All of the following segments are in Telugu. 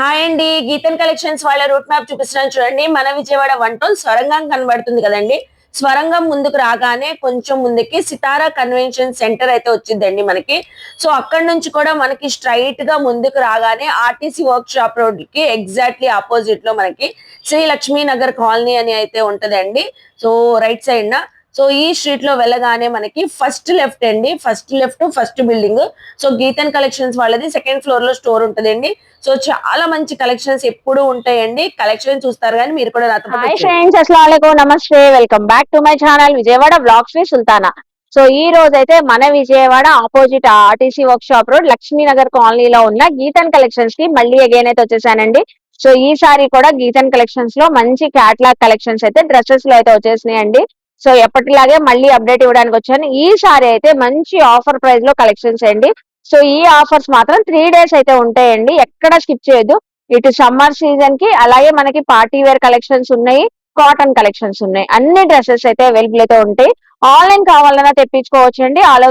హాయ్ అండి. గీతన్ కలెక్షన్స్ వాళ్ళ రూట్ మ్యాప్ చూపిస్తున్నాను చూడండి. మన విజయవాడ 1 టౌన్ స్వరంగం కనబడుతుంది కదండి. స్వరంగం ముందుకు రాగానే కొంచెం ముందుకి సితారా కన్వెన్షన్ సెంటర్ అయితే వచ్చిందండి మనకి. సో అక్కడి నుంచి కూడా మనకి స్ట్రైట్ గా ముందుకు రాగానే ఆర్టీసీ వర్క్ షాప్ రోడ్ కి ఎగ్జాక్ట్లీ ఆపోజిట్ లో మనకి శ్రీ లక్ష్మీ నగర్ కాలనీ అని అయితే ఉంటదండి. సో రైట్ సైడ్ నా సో ఈ స్ట్రీట్ లో వెళ్ళగానే మనకి ఫస్ట్ లెఫ్ట్ అండి. First building. So Geethan collections వాళ్ళది సెకండ్ ఫ్లోర్ లో స్టోర్ ఉంటదండి. సో చాలా మంచి కలెక్షన్స్ ఎప్పుడు ఉంటాయండి. కలెక్షన్ చూస్తారు కానీ మీరు కూడా నాతో హాయ్ ఫ్రెండ్స్, అస్సలాముఅలైకుం, నమస్తే, welcome back to my channel Vijayawada vlogs V Sultana. So ఈ రోజు అయితే మన Vijayawada opposite RTC work road Lakshmi Nagar కాలనీలో ఉన్న గీతన్ కలెక్షన్స్ కి మళ్ళీ అగైన్ అయితే వచ్చేసానండి. సో ఈసారి కూడా గీతన్ కలెక్షన్స్ లో మంచి క్యాట్లాగ్ కలెక్షన్స్ అయితే డ్రెస్సెస్ లో అయితే వచ్చేసినాయండి. సో ఎప్పటిలాగే మళ్ళీ అప్డేట్ ఇవ్వడానికి వచ్చాను. ఈసారి అయితే మంచి ఆఫర్ ప్రైస్ లో కలెక్షన్స్ అండి. సో ఈ ఆఫర్స్ మాత్రం 3 days అయితే ఉంటాయండి, ఎక్కడ స్కిప్ చేయొద్దు. ఇటు సమ్మర్ సీజన్ కి అలాగే మనకి పార్టీ వేర్ కలెక్షన్స్ ఉన్నాయి, కాటన్ కలెక్షన్స్ ఉన్నాయి, అన్ని డ్రెస్సెస్ అయితే అవైలబుల్ అయితే ఉంటాయి. ఆన్లైన్ కావాలన్నా తెప్పించుకోవచ్చు అండి. ఆల్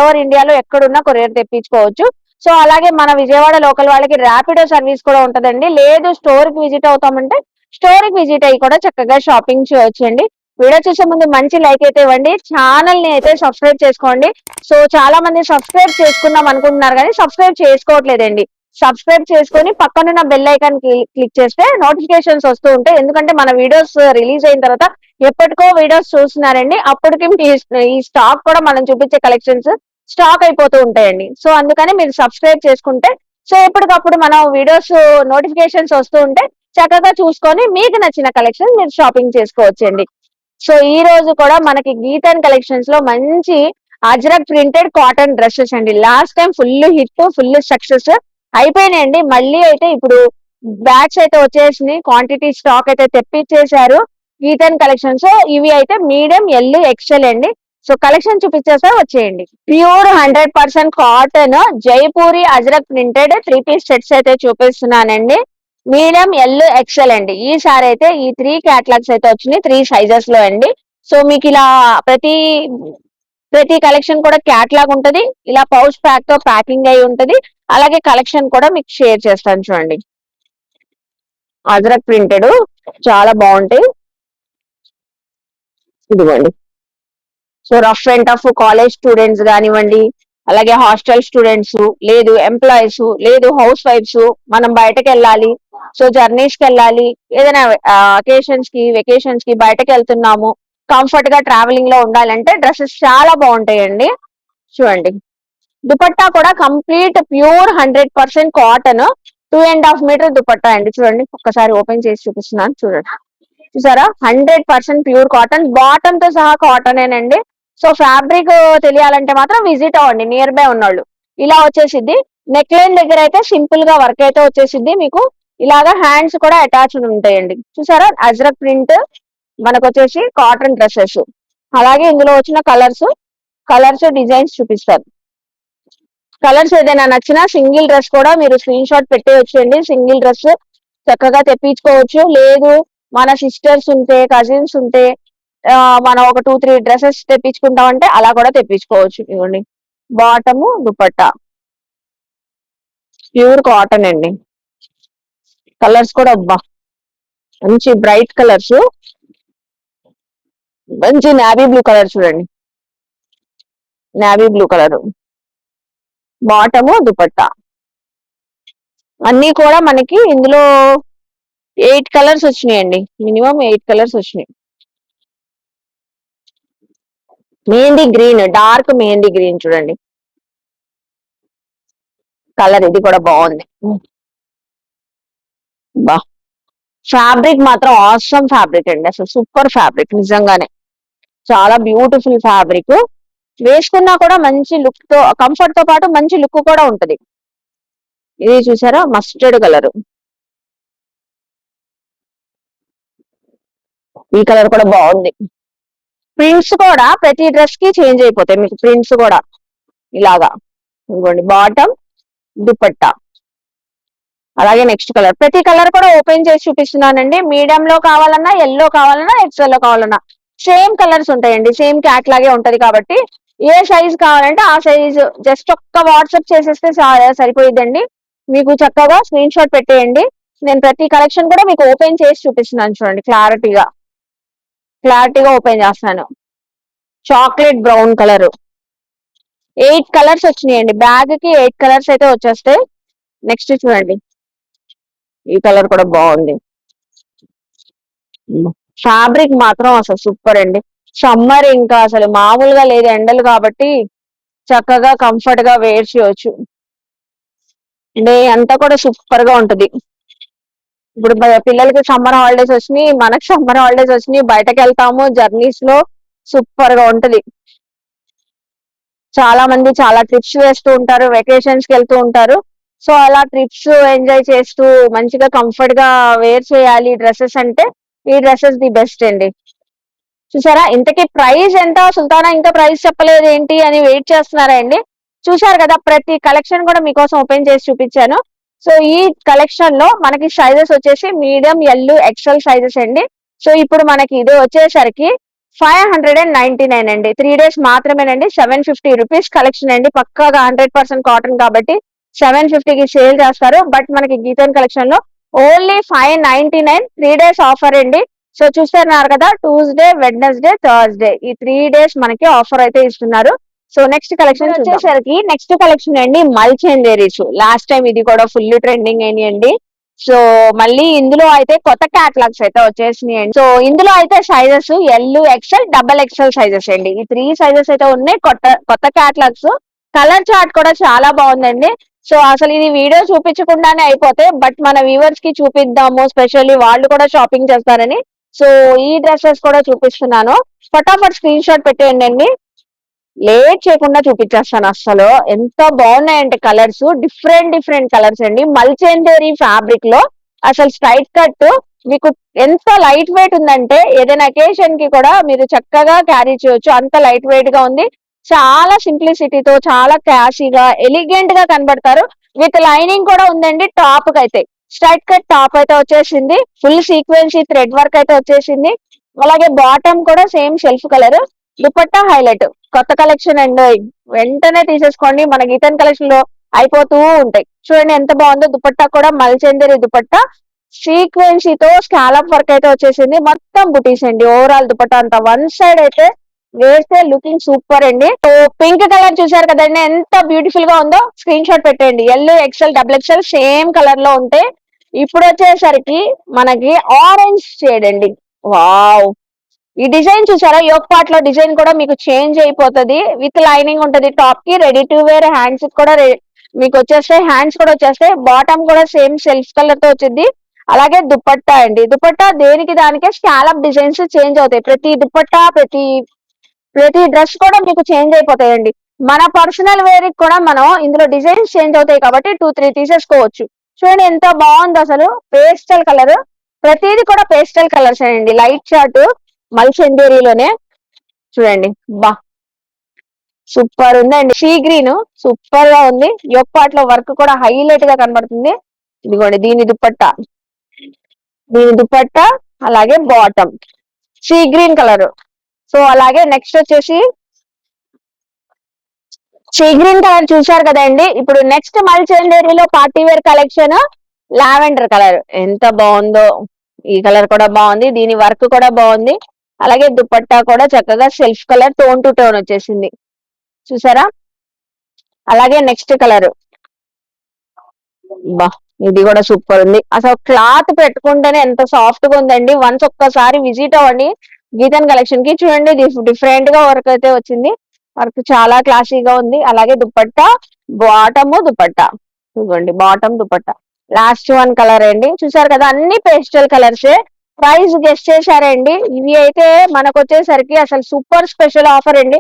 ఓవర్ ఇండియాలో ఎక్కడున్నా కొరియర్ తెప్పించుకోవచ్చు. సో అలాగే మన విజయవాడ లోకల్ వాళ్ళకి ర్యాపిడో సర్వీస్ కూడా ఉంటదండి. లేదు స్టోర్ కి విజిట్ అవుతామంటే స్టోర్ కి విజిట్ అయ్యి కూడా చక్కగా షాపింగ్ చేయొచ్చండి. వీడియో చూసే ముందు మంచి లైక్ అయితే ఇవ్వండి, ఛానల్ ని అయితే సబ్స్క్రైబ్ చేసుకోండి. సో చాలా మంది సబ్స్క్రైబ్ చేసుకుందాం అనుకుంటున్నారు కానీ సబ్స్క్రైబ్ చేసుకోవట్లేదండి. సబ్స్క్రైబ్ చేసుకొని పక్కనున్న బెల్ ఐకాన్ క్లిక్ చేస్తే నోటిఫికేషన్స్ వస్తూ ఉంటాయి. ఎందుకంటే మన వీడియోస్ రిలీజ్ అయిన తర్వాత ఎప్పటికో వీడియోస్ చూస్తున్నారండి, అప్పటికి ఈ స్టాక్ కూడా మనం చూపించే కలెక్షన్స్ స్టాక్ అయిపోతూ ఉంటాయండి. సో అందుకని మీరు సబ్స్క్రైబ్ చేసుకుంటే సో ఎప్పటికప్పుడు మన వీడియోస్ నోటిఫికేషన్స్ వస్తూ ఉంటే చక్కగా చూసుకొని మీకు నచ్చిన కలెక్షన్ మీరు షాపింగ్ చేసుకోవచ్చండి. సో ఈ రోజు కూడా మనకి గీతన్ కలెక్షన్స్ లో మంచి అజ్రక్ ప్రింటెడ్ కాటన్ డ్రెస్సెస్ అండి. Last time full hit, full success అయిపోయినాయండి. మళ్ళీ అయితే ఇప్పుడు బ్యాచ్ అయితే వచ్చేసింది, క్వాంటిటీ స్టాక్ అయితే తెప్పించేశారు గీతన్ కలెక్షన్స్. ఇవి అయితే మీడియం, ఎల్, ఎక్స్ఎల్ అండి. సో కలెక్షన్ చూపించేస్తా, వచ్చేయండి. Pure 100% cotton Jaipuri Ajrakh printed 3 piece sets అయితే చూపిస్తున్నానండి. మీడియం, ఎల్, ఎక్స్ఎల్ అండి. ఈసారి అయితే ఈ 3 క్యాటలాగ్స్ అయితే వచ్చినాయి, 3 సైజెస్ లో అండి. సో మీకు ఇలా ప్రతి కలెక్షన్ కూడా క్యాటలాగ్ ఉంటది, ఇలా పౌచ్ ప్యాక్ తో ప్యాకింగ్ అయి ఉంటది. అలాగే కలెక్షన్ కూడా మీకు షేర్ చేస్తాను చూడండి. అజ్రక్ ప్రింటెడ్ చాలా బాగుంటాయి, ఇదిగోండి. So rough and tough college students కానివ్వండి, అలాగే హాస్టల్ స్టూడెంట్స్, లేదు ఎంప్లాయీస్, లేదు హౌస్ వైఫ్స్, మనం బయటకు వెళ్ళాలి, సో జర్నీస్ కి వెళ్ళాలి, ఏదైనా అకేషన్స్ కి, వెకేషన్స్ కి బయటకు వెళ్తున్నాము, కంఫర్ట్ గా ట్రావెలింగ్ లో ఉండాలంటే డ్రెస్సెస్ చాలా బాగుంటాయండి. చూడండి, దుపట్టా కూడా complete pure 100% cotton 2.5 metre dupatta అండి. చూడండి, ఒక్కసారి ఓపెన్ చేసి చూపిస్తున్నాను చూడండి. చూసారా, 100% ప్యూర్ కాటన్, బాటమ్ తో సహా కాటనేనండి. సో ఫ్యాబ్రిక్ తెలియాలంటే మాత్రం విజిట్ అవ్వండి నియర్ బై ఉన్నోళ్ళు. ఇలా వచ్చేసిద్ది. నెక్ లైన్ దగ్గర అయితే సింపుల్ గా వర్క్ అయితే వచ్చేసిద్ది. మీకు ఇలాగా హ్యాండ్స్ కూడా అటాచ్డ్ ఉంటాయండి. చూసారా, అజ్రక్ ప్రింట్ మనకు వచ్చేసి కాటన్ డ్రెస్సెస్. అలాగే ఇందులో వచ్చిన కలర్స్ డిజైన్స్ చూపిస్తారు. కలర్స్ ఏదైనా నచ్చినా సింగిల్ డ్రెస్ కూడా మీరు స్క్రీన్ షాట్ పెట్టేయచ్చండి. సింగిల్ డ్రెస్ చక్కగా తెప్పించుకోవచ్చు. లేదు మన సిస్టర్స్ ఉంటే, కజిన్స్ ఉంటే మనం ఒక 2-3 డ్రెస్సెస్ తెప్పించుకుంటామంటే అలా కూడా తెప్పించుకోవచ్చు. ఇవ్వండి, బాటము, దుపట్టా ప్యూర్ కాటన్ అండి. కలర్స్ కూడా అబ్బా మంచి బ్రైట్ కలర్స్, మంచి నావీ బ్లూ కలర్ చూడండి, navy blue colour, bottom, dupatta అన్ని కూడా మనకి ఇందులో 8 కలర్స్ వచ్చినాయండి. మినిమం 8 కలర్స్ వచ్చినాయి. Mehndi green, dark mehndi green చూడండి కలర్, ఇది కూడా బాగుంది. బా ఫ్యాబ్రిక్ మాత్రం ఆసమ్ ఫ్యాబ్రిక్ అండి, అసలు సూపర్ ఫ్యాబ్రిక్, నిజంగానే చాలా బ్యూటిఫుల్ ఫ్యాబ్రిక్. వేసుకున్నా కూడా మంచి లుక్ తో, కంఫర్ట్ తో పాటు మంచి లుక్ కూడా ఉంటది. ఇది చూసారా, మస్టర్డ్ కలర్, ఈ కలర్ కూడా బాగుంది. ప్రింట్స్ కూడా ప్రతి డ్రెస్ కి చేంజ్ అయిపోతాయి మీకు, ప్రింట్స్ కూడా ఇలాగా. ఇదిగోండి, బాటమ్, దుపట్టా, అలాగే నెక్స్ట్ కలర్. ప్రతి కలర్ కూడా ఓపెన్ చేసి చూపిస్తున్నానండి. మీడియం లో కావాలన్నా, ఎల్లో కావాలన్నా, ఎక్స్ఎల్ లో కావాలన్నా సేమ్ కలర్స్ ఉంటాయండి. సేమ్ క్యాట్ లాగే ఉంటది కాబట్టి ఏ సైజ్ కావాలంటే ఆ సైజ్ జస్ట్ ఒక్క వాట్సాప్ చేసేస్తే సరిపోయిద్దండి. మీకు చక్కగా స్క్రీన్ షాట్ పెట్టేయండి. నేను ప్రతి కలెక్షన్ కూడా మీకు ఓపెన్ చేసి చూపిస్తున్నాను చూడండి. క్లారిటీగా ఓపెన్ చేస్తాను. చాక్లెట్ బ్రౌన్ కలర్ 8 కలర్స్ వచ్చినాయండి. బ్యాగ్ కి 8 కలర్స్ అయితే వచ్చేస్తాయి. నెక్స్ట్ చూడండి, ఈ కలర్ కూడా బాగుంది. ఫ్యాబ్రిక్ మాత్రం అసలు సూపర్ అండి. సమ్మర్ ఇంకా అసలు మామూలుగా లేదు, ఎండలు కాబట్టి చక్కగా కంఫర్ట్ గా వేర్ చేయొచ్చు. డే అంతా కూడా సూపర్ గా ఉంటది. ఇప్పుడు పిల్లలకి సమ్మర్ హాలిడేస్ వచ్చినాయి, మనకి సమ్మర్ హాలిడేస్ వచ్చినాయి, బయటకు వెళ్తాము జర్నీస్ లో సూపర్ గా ఉంటది. చాలా మంది చాలా ట్రిప్స్ వేస్తూ ఉంటారు, వెకేషన్స్ కి వెళ్తూ ఉంటారు. సో అలా ట్రిప్స్ ఎంజాయ్ చేస్తూ మంచిగా కంఫర్ట్ గా వేర్ చేయాలి డ్రెస్సెస్ అంటే ఈ డ్రెస్సెస్ ది బెస్ట్ అండి. చూసారా, ఇంతకీ ప్రైస్ ఎంత సుల్తానా, ఇంకా ప్రైస్ చెప్పలేదు ఏంటి అని వెయిట్ చేస్తున్నారా అండి? చూసారు కదా, ప్రతి కలెక్షన్ కూడా మీకోసం ఓపెన్ చేసి చూపించాను. సో ఈ కలెక్షన్ లో మనకి సైజెస్ వచ్చేసి మీడియం, ఎల్, ఎక్సెల్ సైజెస్ అండి. సో ఇప్పుడు మనకి ఇది వచ్చేసరికి 599 అండి. 3 days మాత్రమేనండి. 750 రూపీస్ కలెక్షన్ అండి. పక్కాగా 100% కాటన్ కాబట్టి 750 కి సేల్ చేస్తారు. బట్ మనకి గీతన్ కలెక్షన్ లో ఓన్లీ 599, 3 days ఆఫర్ అండి. సో చూస్తున్నారు కదా, ట్యూస్డే, వెడ్నెస్డే, థర్స్డే ఈ 3 days మనకి ఆఫర్ అయితే ఇస్తున్నారు. సో నెక్స్ట్ కలెక్షన్ వచ్చేసరికి నెక్స్ట్ కలెక్షన్ అండి మల్చెందేరీస్. లాస్ట్ టైం ఇది కూడా ఫుల్ ట్రెండింగ్ అయినాయండి. సో మళ్ళీ ఇందులో అయితే కొత్త క్యాటలాగ్స్ అయితే వచ్చేసినాయి అండి. సో ఇందులో అయితే sizes L, XL, double XL sizes అండి. ఈ 3 సైజెస్ అయితే ఉన్నాయి. కొత్త క్యాటలాగ్స్. కలర్ చార్ట్ కూడా చాలా బాగుందండి. సో అసలు ఇది వీడియో చూపించకుండానే అయిపోతే, బట్ మన వ్యూవర్స్ కి చూపిద్దాము, స్పెషల్లీ వాళ్ళు కూడా షాపింగ్ చేస్తారని సో ఈ డ్రెస్సెస్ కూడా చూపిస్తున్నాను. ఫటాఫట్ స్క్రీన్ షాట్ పెట్టేయండి. లేట్ చేయకుండా చూపించేస్తాను. అసలు ఎంత బాగున్నాయంటే కలర్స్, డిఫరెంట్ కలర్స్ అండి. మల్చెందేరీ ఫ్యాబ్రిక్ లో అసలు స్ట్రైట్ కట్ మీకు ఎంత లైట్ వెయిట్ ఉందంటే ఏదైనా అకేషన్ కి కూడా మీరు చక్కగా క్యారీ చేయొచ్చు, అంత లైట్ వెయిట్ గా ఉంది. చాలా సింప్లిసిటీతో చాలా క్లాసీగా ఎలిగెంట్ గా కనబడతారు. విత్ లైనింగ్ కూడా ఉందండి. టాప్ కి అయితే స్ట్రైట్ కట్ టాప్ అయితే వచ్చేసింది. ఫుల్ సీక్వెన్సీ థ్రెడ్ వర్క్ అయితే వచ్చేసింది. అలాగే బాటమ్ కూడా same shelf colour. Dupatta highlight. కొత్త కలెక్షన్ అండి, వెంటనే తీసేసుకోండి. మన గీతన్ కలెక్షన్ లో అయిపోతూ ఉంటాయి. చూడండి ఎంత బాగుందో. దుపట్టా కూడా మల్చెందేరీ దుపట్టా సీక్వెన్సీతో స్కాలప్ వర్క్ అయితే వచ్చేసింది. మొత్తం బుటీస్ అండి. ఓవరాల్ దుపట్టా అంతా వన్ సైడ్ అయితే వేస్తే లుకింగ్ సూపర్ అండి. సో పింక్ కలర్ చూసారు కదండి, ఎంత బ్యూటిఫుల్ గా ఉందో. స్క్రీన్ షాట్ పెట్టండి. L, XL, double XL same colour లో ఉంటాయి. ఇప్పుడు వచ్చేసరికి మనకి ఆరెంజ్ షేడ్ అండి. వావ్, ఈ డిజైన్ చూసారా, యోక్ పార్ట్ లో డిజైన్ కూడా మీకు చేంజ్ అయిపోతుంది. విత్ లైనింగ్ ఉంటది. టాప్ కి రెడీ టు వేర్. హ్యాండ్స్ కూడా మీకు వచ్చేస్తాయి. హ్యాండ్స్ కూడా వచ్చేస్తాయి. బాటమ్ కూడా సేమ్ సెల్ఫ్ కలర్ తో వచ్చింది. అలాగే దుపట్టా అండి. దుపట్టా దేనికి దానికే స్కాలప్ డిజైన్స్ చేంజ్ అవుతాయి. ప్రతి దుపట్టా, ప్రతి డ్రెస్ కూడా మీకు చేంజ్ అయిపోతాయండి. మన పర్సనల్ వేర్ కూడా మనం ఇందులో డిజైన్స్ చేంజ్ అవుతాయి కాబట్టి 2-3 తీసేసుకోవచ్చు. చూడండి ఎంత బాగుంది అసలు. పేస్టల్ కలర్, ప్రతిది కూడా పేస్టల్ కలర్స్ అండి. లైట్ చార్ట్ మల్చెందేరీలోనే చూడండి. బా సూపర్ ఉందండి. షీ గ్రీన్ సూపర్ గా ఉంది. యోక్ పార్ట్ లో వర్క్ కూడా హైలైట్ గా కనబడుతుంది. ఇదిగోండి దీని దుపట్టా అలాగే bottom sea green colour. So అలాగే నెక్స్ట్ వచ్చేసి షీ గ్రీన్ కలర్ చూసారు కదండి. ఇప్పుడు నెక్స్ట్ మల్చెందేరీలో party wear collection lavender colour. ఎంత బాగుందో. ఈ కలర్ కూడా బాగుంది. దీని వర్క్ కూడా బాగుంది. అలాగే దుపట్టా కూడా చక్కగా self colour tone to tone వచ్చేసింది. చూసారా. అలాగే నెక్స్ట్ కలర్, బా ఇది కూడా సూపర్ ఉంది. అసలు క్లాత్ పెట్టుకుంటేనే ఎంత సాఫ్ట్ గా ఉందండి. వన్స్ ఒక్కసారి విజిట్ అవ్వండి గీతన్ కలెక్షన్ కి. చూడండి డిఫరెంట్ గా వర్క్ అయితే వచ్చింది. వర్క్ చాలా క్లాసీగా ఉంది. అలాగే దుపట్టా, దుపట్టా ఇదిగోండి. Bottom dupatta last one colour అండి. చూసారు కదా, అన్ని పేస్టల్ కలర్సే. ప్రైస్ గెస్ట్ చేశారండి. ఇవి అయితే మనకు వచ్చేసరికి అసలు సూపర్ స్పెషల్ ఆఫర్ అండి.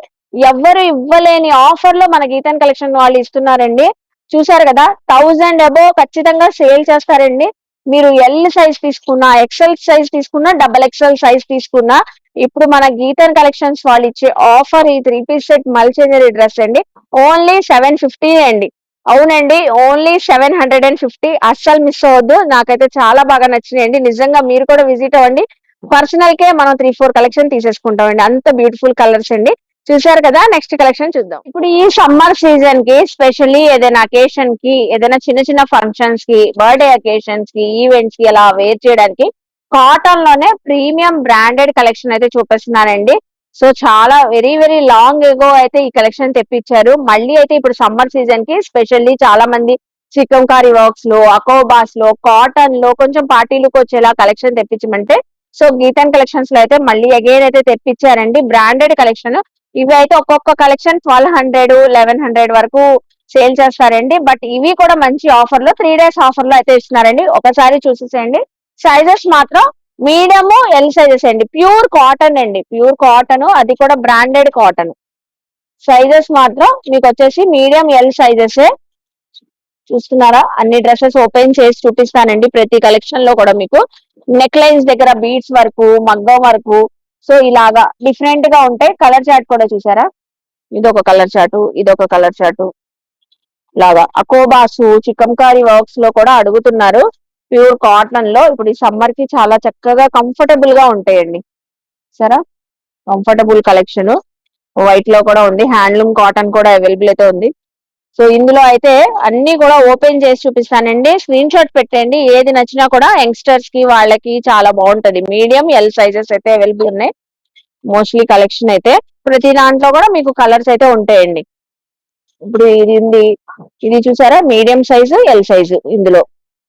ఎవ్వరు ఇవ్వలేని ఆఫర్ లో మన గీతన్ కలెక్షన్ వాళ్ళు ఇస్తున్నారండి. చూసారు కదా, 1000 అబోవ్ ఖచ్చితంగా సేల్ చేస్తారండి. మీరు ఎల్ సైజ్ తీసుకున్నా, ఎక్సెల్ సైజ్ తీసుకున్నా, డబల్ ఎక్సెల్ సైజ్ తీసుకున్నా ఇప్పుడు మన గీతన్ కలెక్షన్స్ వాళ్ళు ఇచ్చే ఆఫర్ ఈ 3 పీస్ సెట్ మల్చెందేరీ డ్రెస్ అండి ఓన్లీ 750 అండి. అవునండి, ఓన్లీ 750. అస్సలు మిస్ అవ్వద్దు. నాకైతే చాలా బాగా నచ్చినాయండి. నిజంగా మీరు కూడా విజిట్ అవ్వండి. పర్సనల్ కే మనం 3-4 కలెక్షన్ తీసేసుకుంటామండి. అంత బ్యూటిఫుల్ కలర్స్ అండి. చూసారు కదా, నెక్స్ట్ కలెక్షన్ చూద్దాం. ఇప్పుడు ఈ సమ్మర్ సీజన్ కి స్పెషల్లీ ఏదైనా అకేషన్ కి, ఏదైనా చిన్న చిన్న ఫంక్షన్స్ కి, బర్త్డే అకేషన్స్ కి, ఈవెంట్స్ కి అలా వేర్ చేయడానికి కాటన్ లోనే ప్రీమియం బ్రాండెడ్ కలెక్షన్ అయితే చూపిస్తున్నానండి. సో చాలా వెరీ వెరీ లాంగ్ ఎగో అయితే ఈ కలెక్షన్ తెప్పించారు. మళ్ళీ అయితే ఇప్పుడు సమ్మర్ సీజన్ కి స్పెషల్లీ చాలా మంది చికంకారీ వర్క్స్ లో, అకోబాస్ లో, కాటన్ లో కొంచెం పార్టీ లుక్ వచ్చేలా కలెక్షన్ తెప్పించమంటే సో గీతన్ కలెక్షన్స్ లో అయితే మళ్ళీ అగైన్ అయితే తెప్పించారండి బ్రాండెడ్ కలెక్షన్. ఇవి అయితే ఒక్కొక్క కలెక్షన్ 1200 1100 వరకు సేల్ చేస్తారండి. బట్ ఇవి కూడా మంచి ఆఫర్ లో 3 days ఆఫర్ లో అయితే ఇస్తున్నారండి. ఒకసారి చూసేసేయండి. సైజెస్ మాత్రం మీడియం ఎల్ సైజెస్ అండి. ప్యూర్ కాటన్ అండి, ప్యూర్ కాటన్, అది కూడా బ్రాండెడ్ కాటన్. సైజెస్ మాత్రం మీకు వచ్చేసి మీడియం ఎల్ సైజెస్. చూస్తున్నారా, అన్ని డ్రెస్సెస్ ఓపెన్ చేసి చూపిస్తానండి. ప్రతి కలెక్షన్ లో కూడా మీకు నెక్ లైన్స్ దగ్గర బీడ్స్ వరకు, మగ్గం వరకు, సో ఇలాగా డిఫరెంట్ గా ఉంటాయి. కలర్ చార్ట్ కూడా చూసారా, ఇదొక కలర్ చార్ట్, ఇదొక కలర్ చార్ట్ లాగా. అకోబాసు, చికంకారీ వర్క్స్ లో కూడా అడుగుతున్నారు. ప్యూర్ కాటన్ లో ఇప్పుడు ఈ సమ్మర్ కి చాలా చక్కగా కంఫర్టబుల్ గా ఉంటాయండి. సరే, కంఫర్టబుల్ కలెక్షన్ వైట్ లో కూడా ఉంది. హ్యాండ్లూమ్ కాటన్ కూడా అవైలబుల్ అయితే ఉంది. సో ఇందులో అయితే అన్ని కూడా ఓపెన్ చేసి చూపిస్తానండి. స్క్రీన్ షాట్ పెట్టండి, ఏది నచ్చినా కూడా యంగ్స్టర్స్ కి వాళ్ళకి చాలా బాగుంటది. మీడియం ఎల్ సైజెస్ అయితే అవైలబుల్ ఉన్నాయి మోస్ట్లీ కలెక్షన్ అయితే. ప్రతి దాంట్లో కూడా మీకు కలర్స్ అయితే ఉంటాయండి. ఇప్పుడు ఇది ఉంది, ఇది చూసారా, మీడియం సైజు ఎల్ సైజు ఇందులో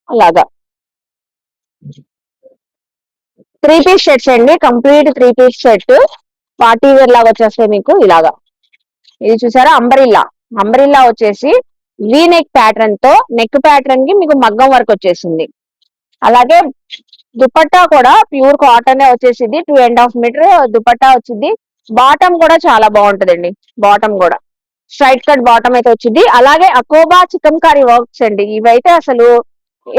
అలాగా. 3 పీస్ సెట్స్ అండి, complete 3 piece set. Party wear లాగా వచ్చేస్తాయి మీకు ఇలాగా. ఇది చూసారా, అంబరిల్లా. అంబరిల్లా వచ్చేసి వీ నెక్ ప్యాటర్న్ తో, నెక్ ప్యాటర్న్ కి మీకు మగ్గం వర్క్ వచ్చేసింది. అలాగే దుపట్టా కూడా ప్యూర్ కాటన్ వచ్చేసింది. 2.5 మీటర్ దుపట్టా వచ్చింది. బాటమ్ కూడా చాలా బాగుంటదండి. బాటమ్ కూడా స్ట్రైట్ కట్ బాటమ్ అయితే వచ్చింది. అలాగే అకోబా చికంకారీ వర్క్స్ అండి, ఇవైతే అసలు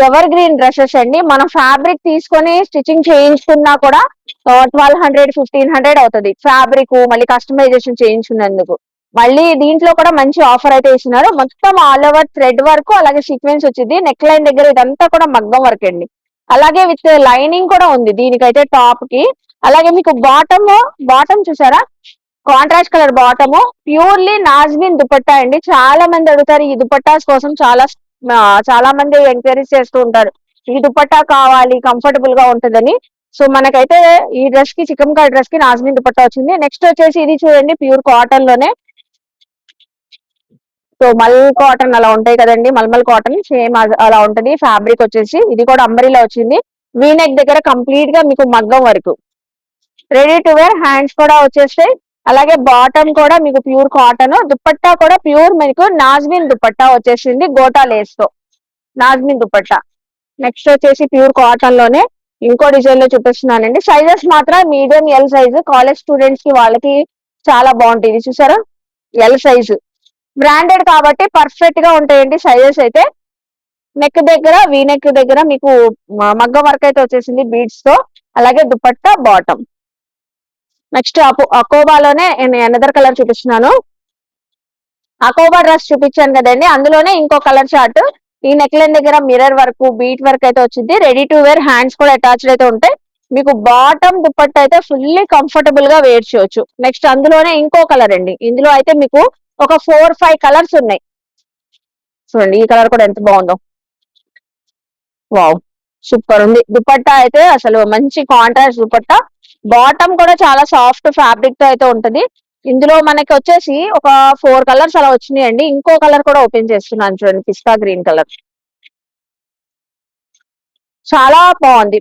ఎవర్ గ్రీన్ డ్రెస్సెస్ అండి. మనం ఫ్యాబ్రిక్ తీసుకొని స్టిచ్చింగ్ చేయించుకున్నా కూడా 1200 1500 అవుతుంది ఫ్యాబ్రిక్, మళ్ళీ కస్టమైజేషన్ చేయించుకున్నందుకు. మళ్ళీ దీంట్లో కూడా మంచి ఆఫర్ అయితే ఇస్తున్నారు. మొత్తం ఆల్ ఓవర్ థ్రెడ్ వర్క్, అలాగే సీక్వెన్స్ వచ్చింది. నెక్ లైన్ దగ్గర ఇదంతా కూడా మగ్గం వర్క్ అండి. అలాగే విత్ లైనింగ్ కూడా ఉంది దీనికైతే టాప్ కి. అలాగే మీకు బాటమ్ చూసారా, కాంట్రాస్ట్ కలర్ బాటమ్, ప్యూర్లీ నాజ్మిన్ దుపట్టా అండి. చాలా మంది అడుగుతారు ఈ దుపట్టాస్ కోసం, చాలా మంది ఎంక్వైరీస్ చేస్తూ ఉంటారు ఈ దుపట్టా కావాలి, కంఫర్టబుల్ గా ఉంటదని. సో మనకైతే ఈ డ్రెస్ కి, చికంకారీ డ్రెస్ కి నాజ్మిన్ దుపట్టా వచ్చింది. నెక్స్ట్ వచ్చేసి ఇది చూడండి, ప్యూర్ కాటన్ లోనే. సో మల్ కాటన్ అలా ఉంటాయి కదండి, మల్మల్ కాటన్ సేమ్ అలా ఉంటది ఫ్యాబ్రిక్ వచ్చేసి. ఇది కూడా అంబరిలా వచ్చింది. వీనెక్ దగ్గర కంప్లీట్ గా మీకు మగ్గం వరకు, రెడీ టు వేర్. హ్యాండ్స్ కూడా వచ్చేస్తాయి. అలాగే బాటమ్ కూడా మీకు ప్యూర్ కాటన్, దుపట్టా కూడా ప్యూర్ మీకు నాజ్మిన్ దుపట్టా వచ్చేసింది గోటా లేస్ తో, నాజ్మిన్ దుపట్టా. నెక్స్ట్ వచ్చేసి ప్యూర్ కాటన్ లోనే ఇంకో డిజైన్ లో చూపిస్తున్నానండి. సైజెస్ మాత్రం medium L size, college students కి వాళ్ళకి చాలా బాగుంటాయి. ఇది చూసారా, ఎల్ సైజు, బ్రాండెడ్ కాబట్టి పర్ఫెక్ట్ గా ఉంటాయండి సైజెస్ అయితే. నెక్ దగ్గర, వీ నెక్ దగ్గర మీకు మగ్గం వర్క్ అయితే వచ్చేసింది బీడ్స్ తో. అలాగే దుపట్టా, బాటమ్. నెక్స్ట్ అకోబాలోనే అనదర్ కలర్ చూపిస్తున్నాను. అకోబా డ్రెస్ చూపించాను కదండి, అందులోనే ఇంకో కలర్ చార్ట్. ఈ నెక్ లైన్ దగ్గర మిర్రర్ వర్క్, బీట్ వర్క్ అయితే వచ్చింది. రెడీ టు వేర్, హ్యాండ్స్ కూడా అటాచ్డ్ అయితే ఉంటాయి. మీకు బాటమ్ దుపట్టా అయితే ఫుల్లీ కంఫర్టబుల్ గా వేర్ చేయొచ్చు. నెక్స్ట్ అందులోనే ఇంకో కలర్ అండి, ఇందులో అయితే మీకు ఒక 4-5 కలర్స్ ఉన్నాయి. చూడండి, ఈ కలర్ కూడా ఎంత బాగుందో, వావ్ సూపర్ ఉంది. దుపట్టా అయితే అసలు మంచి కాంట్రాస్ట్ దుపట్టా. బాటమ్ కూడా చాలా సాఫ్ట్ ఫ్యాబ్రిక్ తో అయితే ఉంటది. ఇందులో మనకి వచ్చేసి ఒక 4 కలర్స్ అలా వచ్చినాయండి. ఇంకో కలర్ కూడా ఓపెన్ చేస్తున్నాను చూడండి, పిస్తా గ్రీన్ కలర్. చాలా బాగుంది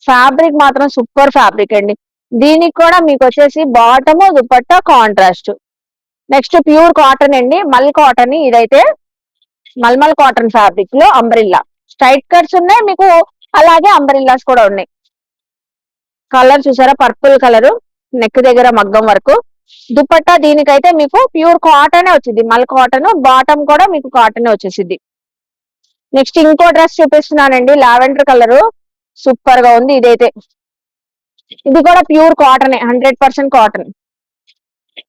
ఫ్యాబ్రిక్ మాత్రం, సూపర్ ఫ్యాబ్రిక్ అండి. దీనికి కూడా మీకు వచ్చేసి bottom, dupatta contrast. Next pure cotton అండి, మల్ కాటన్. ఇదైతే మల్మల్ కాటన్ ఫ్యాబ్రిక్ లో అంబ్రిల్లా, స్ట్రైట్ కట్స్ ఉన్నాయి మీకు, అలాగే అంబ్రిల్లాస్ కూడా ఉన్నాయి. కలర్ చూసారా, పర్పుల్ కలర్, నెక్ దగ్గర మగ్గం వరకు. దుపట్టా దీనికైతే మీకు ప్యూర్ కాటన్ వచ్చింది, మల్ కాటన్. బాటమ్ కూడా మీకు కాటన్ వచ్చేసింది. నెక్స్ట్ ఇంకో డ్రెస్ చూపిస్తున్నానండి, లావెండర్ కలర్, సూపర్ గా ఉంది ఇదైతే. ఇది కూడా ప్యూర్ కాటన్, 100% కాటన్.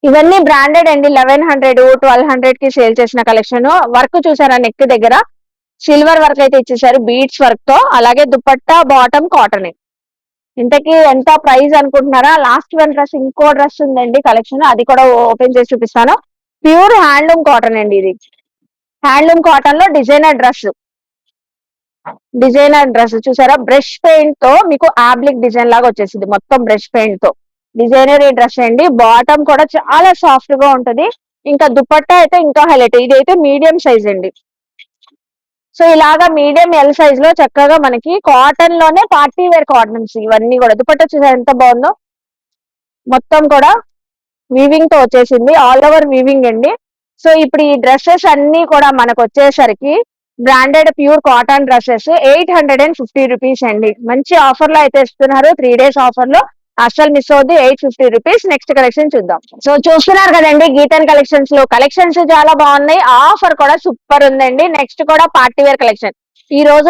ఇవన్నీ బ్రాండెడ్ అండి. 1100 1200 కి సేల్ చేసిన కలెక్షన్. వర్క్ చూసారా, నెక్ దగ్గర సిల్వర్ వర్క్ అయితే ఇచ్చేసారు బీడ్స్ వర్క్ తో. అలాగే దుపట్టా, బాటమ్ కాటన్. ఇంతకీ ఎంత ప్రైస్ అనుకుంటున్నారా? లాస్ట్ వన్ డ్రెస్, ఇంకో డ్రెస్ ఉందండి కలెక్షన్, అది కూడా ఓపెన్ చేసి చూపిస్తాను. ప్యూర్ హ్యాండ్లూమ్ కాటన్ అండి ఇది. హ్యాండ్లూమ్ కాటన్ లో డిజైనర్ డ్రెస్ చూసారా? బ్రష్ పెయింట్ తో మీకు ఆబ్లిక్ డిజైన్ లాగా వచ్చేసింది, మొత్తం బ్రష్ పెయింట్ తో డిజైనర్ ఈ డ్రెస్ అండి. బాటమ్ కూడా చాలా సాఫ్ట్ గా ఉంటది. ఇంకా దుపట్టా అయితే ఇంకా హైలైట్. ఇది అయితే మీడియం సైజ్ అండి. సో ఇలాగా మీడియం ఎల్ సైజ్ లో చక్కగా మనకి కాటన్ లోనే పార్టీ వేర్ కాటన్స్ ఇవన్నీ కూడా. దుపట్టా చూసారా ఎంత బాగుందో, మొత్తం కూడా వీవింగ్ తో వచ్చేసింది, ఆల్ ఓవర్ వీవింగ్ అండి. సో ఇప్పుడు ఈ డ్రెస్సెస్ అన్ని కూడా మనకు వచ్చేసరికి branded pure cotton dresses 850 rupees అండి. మంచి ఆఫర్ లో అయితే ఇస్తున్నారు, 3 days ఆఫర్ లో. అస్సలు మిస్ అవుద్ది, 850 రూపీస్. నెక్స్ట్ కలెక్షన్ చూద్దాం. సో చూస్తున్నారు కదండి గీతన్ కలెక్షన్స్ లో కలెక్షన్స్ చాలా బాగున్నాయి, ఆఫర్ కూడా సూపర్ ఉందండి. నెక్స్ట్ కూడా పార్టీ వేర్ కలెక్షన్. ఈ రోజు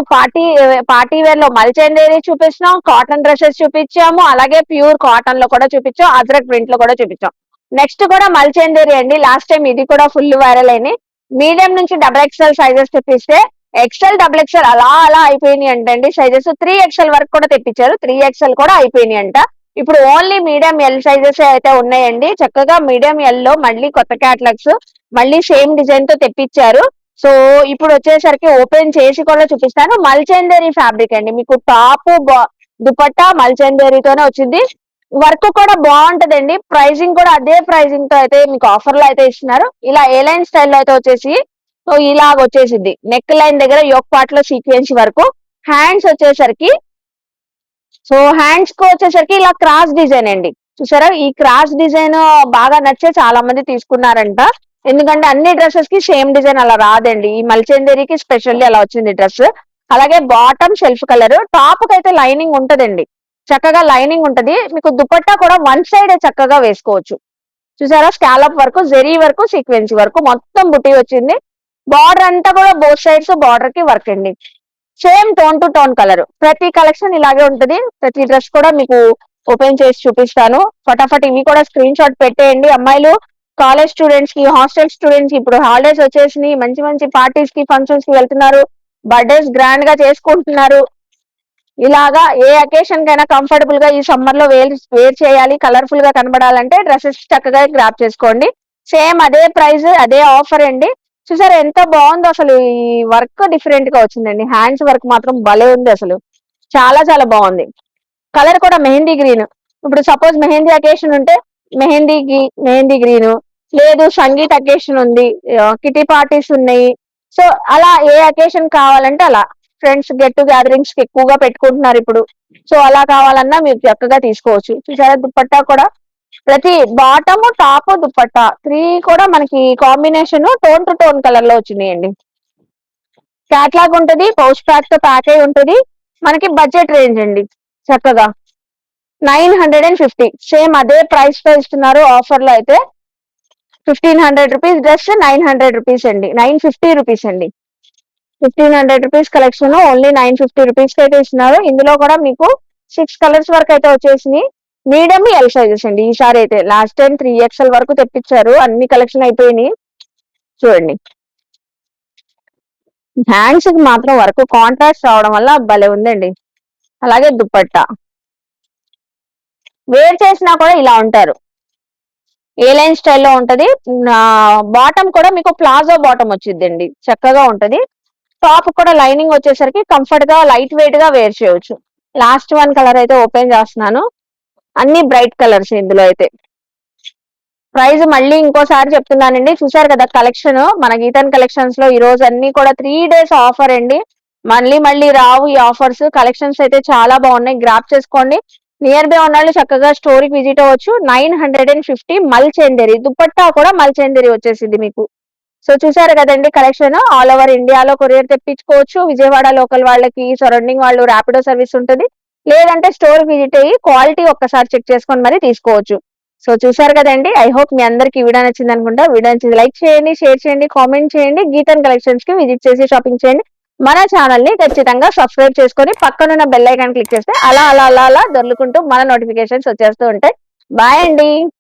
పార్టీ వేర్ లో మల్చందేరి చూపిస్తున్నాం, కాటన్ డ్రెస్సెస్ చూపించాము, అలాగే ప్యూర్ కాటన్ లో కూడా చూపించాం, అజ్రక్ ప్రింట్ లో కూడా చూపించాం. నెక్స్ట్ కూడా మల్చందేరి అండి. లాస్ట్ టైం ఇది కూడా ఫుల్ వైరల్ అయినాయి. మీడియం నుంచి XXL సైజెస్ తెప్పిస్తే ఎక్సెల్ XXL అలా అయిపోయినాయి అంటండి సైజెస్. 3XL వరకు కూడా తెప్పించారు, 3XL కూడా అయిపోయినాయి అంట. ఇప్పుడు ఓన్లీ మీడియం ఎల్ సైజెస్ అయితే ఉన్నాయండి. చక్కగా మీడియం ఎల్ లో మళ్ళీ కొత్త క్యాటలాగ్స్ మళ్ళీ సేమ్ డిజైన్ తో తెప్పించారు. సో ఇప్పుడు వచ్చేసరికి ఓపెన్ చేసి కూడా చూపిస్తాను. మల్చందేరి ఫ్యాబ్రిక్ అండి, మీకు టాప్ దుపట్టా మల్చందేరితోనే వచ్చింది. వర్క్ కూడా బాగుంటదండి. ప్రైజింగ్ కూడా అదే ప్రైజింగ్ తో అయితే మీకు ఆఫర్ లో అయితే ఇస్తున్నారు. ఇలా ఏ లైన్ స్టైల్లో అయితే వచ్చేసి సో ఇలాగ వచ్చేసింది. నెక్ లైన్ దగ్గర యోక్ పార్ట్ లో సీక్వెన్స్ వరకు. హ్యాండ్స్ వచ్చేసరికి హ్యాండ్స్ కు వచ్చేసరికి ఇలా క్రాస్ డిజైన్ అండి. చూసారా? ఈ క్రాస్ డిజైన్ బాగా నచ్చే చాలా మంది తీసుకున్నారంట. ఎందుకంటే అన్ని డ్రెస్సెస్ కి సేమ్ డిజైన్ అలా రాదండి, ఈ మల్చందేరికి స్పెషల్లీ అలా వచ్చింది డ్రెస్. అలాగే బాటమ్ షెల్ఫ్ కలర్, టాప్ కి అయితే లైనింగ్ ఉంటదండి, చక్కగా లైనింగ్ ఉంటది. మీకు దుపట్టా కూడా వన్ సైడ్ చక్కగా వేసుకోవచ్చు. చూసారా? స్కాలప్ వరకు, జెరీ వరకు, సీక్వెన్స్ వరకు మొత్తం బుట్టి వచ్చింది. బార్డర్ అంతా కూడా బోత్ సైడ్స్ బార్డర్ కి వర్క్ అండి. Same tone to tone colour. ప్రతి కలెక్షన్ ఇలాగే ఉంటది. ప్రతి డ్రెస్ కూడా మీకు ఓపెన్ చేసి చూపిస్తాను. ఫటాఫట్ ఇవి కూడా స్క్రీన్ షాట్ పెట్టేయండి. అమ్మాయిలు కాలేజ్ స్టూడెంట్స్ కి, హాస్టల్ స్టూడెంట్స్ కి ఇప్పుడు హాలిడేస్ వచ్చేసి మంచి మంచి పార్టీస్ కి, ఫంక్షన్స్ కి వెళ్తున్నారు, బర్త్డేస్ గ్రాండ్ గా చేసుకుంటున్నారు. ఇలాగా ఏ అకేషన్ కైనా కంఫర్టబుల్ గా ఈ సమ్మర్ లో వేర్ చేయాలి, కలర్ఫుల్ గా కనబడాలంటే డ్రెస్సెస్ చక్కగా గ్రాప్ చేసుకోండి. సేమ్ అదే ప్రైస్, అదే ఆఫర్ అండి. చూసారా ఎంత బాగుందో అసలు? ఈ వర్క్ డిఫరెంట్ గా వచ్చిందండి. హ్యాండ్స్ వర్క్ మాత్రం భలే ఉంది అసలు, చాలా చాలా బాగుంది. కలర్ కూడా మెహందీ గ్రీన్. ఇప్పుడు సపోజ్ మెహందీ అకేషన్ ఉంటే మెహందీ గ్రీన్, లేదు సంగీత్ అకేషన్ ఉంది, కిటీ పార్టీస్ ఉన్నాయి. సో అలా ఏ అకేషన్ కావాలంటే అలా. ఫ్రెండ్స్ గెట్ టు గ్యాదరింగ్స్ కి ఎక్కువగా పెట్టుకుంటున్నారు ఇప్పుడు. సో అలా కావాలన్నా మీరు చక్కగా తీసుకోవచ్చు. చూసారా? దుపట్టా కూడా ప్రతి బాటమ్, టాప్, దుపట్టా 3 కూడా మనకి combination tone to tone colour లో వచ్చినాయండి. క్యాట్లాగ్ ఉంటది, పౌచ్ ప్యాక్ తో ప్యాక్ అయి ఉంటది. మనకి బడ్జెట్ రేంజ్ అండి, చక్కగా 950. సేమ్ అదే ప్రైస్ తో ఇస్తున్నారు ఆఫర్ లో అయితే. 1500 రూపీస్ డ్రెస్ 900 రూపీస్ అండి, 950 రూపీస్ అండి. 1500 రూపీస్ కలెక్షన్ ఓన్లీ 950 రూపీస్ కి అయితే ఇస్తున్నారు. ఇందులో కూడా మీకు 6 కలర్స్ వరకు అయితే వచ్చేసినాయి. మీడియం ఎల్ సైజెస్ అండి. ఈసారి అయితే లాస్ట్ టైం 3XL వరకు తెప్పించారు, అన్ని కలెక్షన్ అయిపోయినాయి. చూడండి, హ్యాండ్స్ కి మాత్రం వర్క్ కాంట్రాస్ట్ రావడం వల్ల భలే ఉందండి. అలాగే దుపట్టా వేర్ చేసినా కూడా ఇలా ఉంటారు, ఏ లైన్ స్టైల్లో ఉంటది. బాటమ్ కూడా మీకు ప్లాజో బాటమ్ వచ్చిందండి, చక్కగా ఉంటది. టాప్ కూడా లైనింగ్ వచ్చేసరికి కంఫర్ట్ గా, లైట్ వెయిట్ గా వేర్ చేయొచ్చు. లాస్ట్ వన్ కలర్ అయితే ఓపెన్ చేస్తున్నాను. అన్ని బ్రైట్ కలర్స్ ఇందులో అయితే. ప్రైస్ మళ్ళీ ఇంకోసారి చెప్తున్నానండి. చూసారు కదా కలెక్షన్ మన గీతన్ కలెక్షన్స్ లో ఈ రోజు అన్ని కూడా 3 days ఆఫర్ అండి. మళ్ళీ రావు ఈ ఆఫర్స్. కలెక్షన్స్ అయితే చాలా బాగున్నాయి, గ్రాప్ చేసుకోండి. నియర్ బై ఉన్న వాళ్ళు చక్కగా స్టోరీకి విజిట్ అవ్వచ్చు. 950 మల్చందేరి దుపట్టా కూడా మల్చందేరి వచ్చేసింది మీకు. సో చూసారు కదండి కలెక్షన్. ఆల్ ఓవర్ ఇండియాలో కొరియర్ తెప్పించుకోవచ్చు. విజయవాడ లోకల్ వాళ్ళకి, సరౌండింగ్ వాళ్ళు ర్యాపిడో సర్వీస్ ఉంటుంది. లేదంటే స్టోర్ విజిట్ అయ్యి క్వాలిటీ ఒక్కసారి చెక్ చేసుకొని మరి తీసుకోవచ్చు. సో చూసారు కదండి. ఐ హోప్ మీ అందరికి వీడియో నచ్చింది అనుకుంటా. వీడియో నచ్చింది లైక్ చేయండి, షేర్ చేయండి, కామెంట్ చేయండి. గీతన్ కలెక్షన్స్ కి విజిట్ చేసి షాపింగ్ చేయండి. మన ఛానల్ ని ఖచ్చితంగా సబ్స్క్రైబ్ చేసుకొని పక్కనున్న బెల్ ఐకాన్ క్లిక్ చేస్తే అలా దొర్లుకుంటూ మన నోటిఫికేషన్స్ వచ్చేస్తూ ఉంటాయి. బాయ్ అండి.